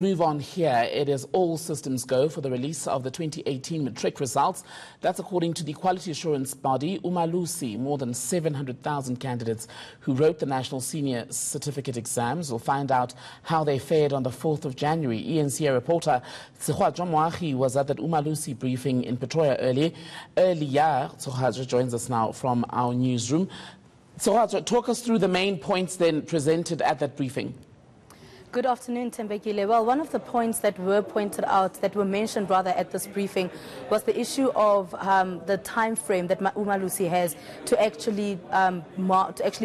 Move on here. It is all systems go for the release of the 2018 matric results. That's according to the quality assurance body, Umalusi. More than 700,000 candidates who wrote the national senior certificate exams will find out how they fared on the 4th of January. eNCA reporter Tshegohaco Moagi was at that Umalusi briefing in Pretoria earlier. Tshegohaco joins us now from our newsroom. Tshegohaco, talk us through the main points then presented at that briefing. Good afternoon, Tembekile. Well, one of the points that were pointed out, that were mentioned rather at this briefing, was the issue of the time frame that Umalusi has to actually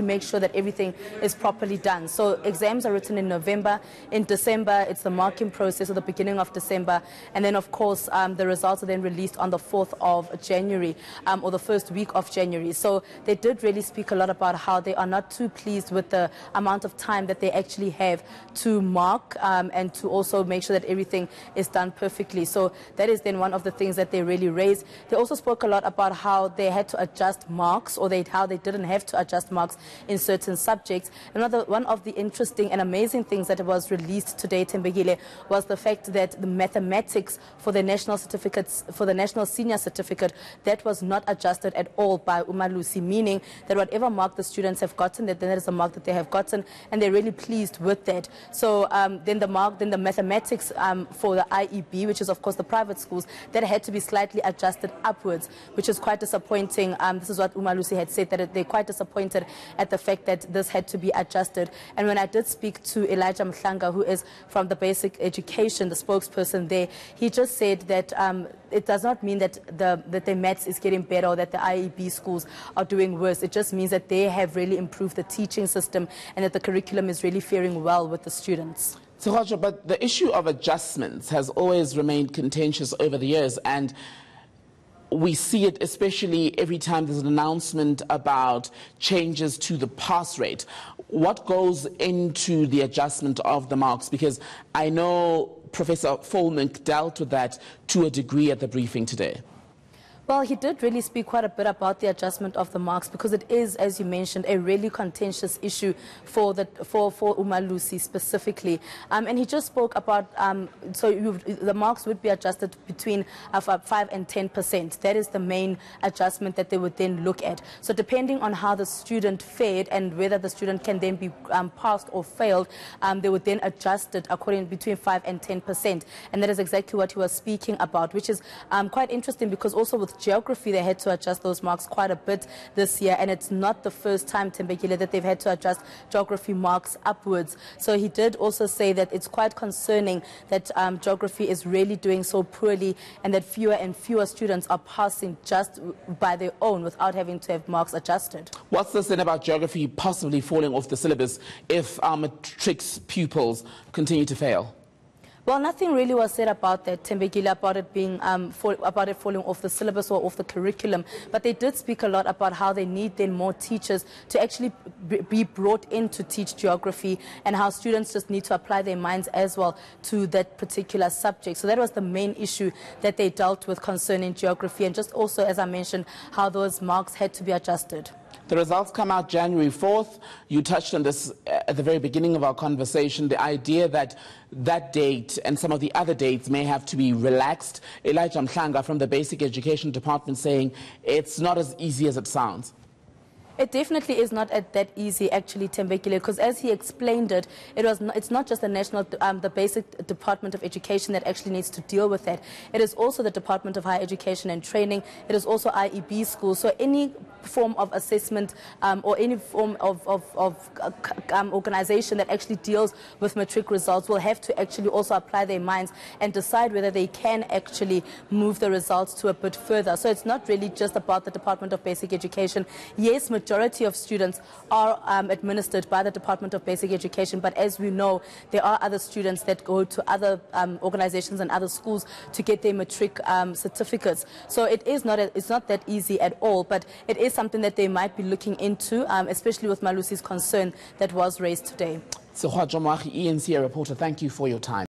make sure that everything is properly done. So exams are written in November. In December, it's the marking process, or the beginning of December, and then of course the results are then released on the 4th of January, or the first week of January. So they did really speak a lot about how they are not too pleased with the amount of time that they actually have to mark and to also make sure that everything is done perfectly. So that is then one of the things that they really raised. They also spoke a lot about how they had to adjust marks, or how they didn't have to adjust marks in certain subjects. One of the interesting and amazing things that was released today, Tembekile, was the fact that the mathematics for the national certificates, for the national senior certificate, that was not adjusted at all by Umalusi, meaning that whatever mark the students have gotten, that is the mark that they have gotten, and they're really pleased with that. So then the mathematics for the IEB, which is of course the private schools, that had to be slightly adjusted upwards, which is quite disappointing. This is what Umalusi had said, that they're quite disappointed at the fact that this had to be adjusted. And when I did speak to Elijah Mhlanga, who is from the basic education, the spokesperson there, he just said that it does not mean that the maths is getting better or that the IEB schools are doing worse. It just means that they have really improved the teaching system and that the curriculum is really faring well with the students. Tshegohaco, but the issue of adjustments has always remained contentious over the years, and we see it especially every time there's an announcement about changes to the pass rate. What goes into the adjustment of the marks? Because I know Professor Folmink dealt with that to a degree at the briefing today. Well, he did really speak quite a bit about the adjustment of the marks, because it is, as you mentioned, a really contentious issue for Umalusi specifically. And he just spoke about, the marks would be adjusted between 5 and 10%. That is the main adjustment that they would then look at. So depending on how the student fared and whether the student can then be passed or failed, they would then adjust it according between 5 and 10%. And that is exactly what he was speaking about, which is quite interesting, because also with geography, they had to adjust those marks quite a bit this year, and it's not the first time, Tembekile, that they've had to adjust geography marks upwards. So he did also say that it's quite concerning that geography is really doing so poorly, and that fewer and fewer students are passing just by their own without having to have marks adjusted. What's this then about geography possibly falling off the syllabus if our matric pupils continue to fail? Well, nothing really was said about that, Tembekile, about it being about it falling off the syllabus or off the curriculum. But they did speak a lot about how they need then more teachers to actually be brought in to teach geography, and how students just need to apply their minds as well to that particular subject. So that was the main issue that they dealt with concerning geography, and just also, as I mentioned, how those marks had to be adjusted. The results come out January 4th. You touched on this at the very beginning of our conversation, the idea that that date and some of the other dates may have to be relaxed. Elijah Mhlanga from the Basic Education Department saying it's not as easy as it sounds. It definitely is not that easy, actually, Tembekile, because as he explained it, it's not just the Basic Department of Education that actually needs to deal with that. It is also the Department of Higher Education and Training. It is also IEB schools. So any form of assessment or any form of organization that actually deals with matric results will have to actually also apply their minds and decide whether they can actually move the results to a bit further. So it's not really just about the Department of Basic Education. Yes, majority of students are administered by the Department of Basic Education, but as we know, there are other students that go to other organizations and other schools to get their matric certificates. So it's not that easy at all, but it is something that they might be looking into, especially with Malusi's concern that was raised today. Tshegohaco Moagi, eNCA reporter, thank you for your time.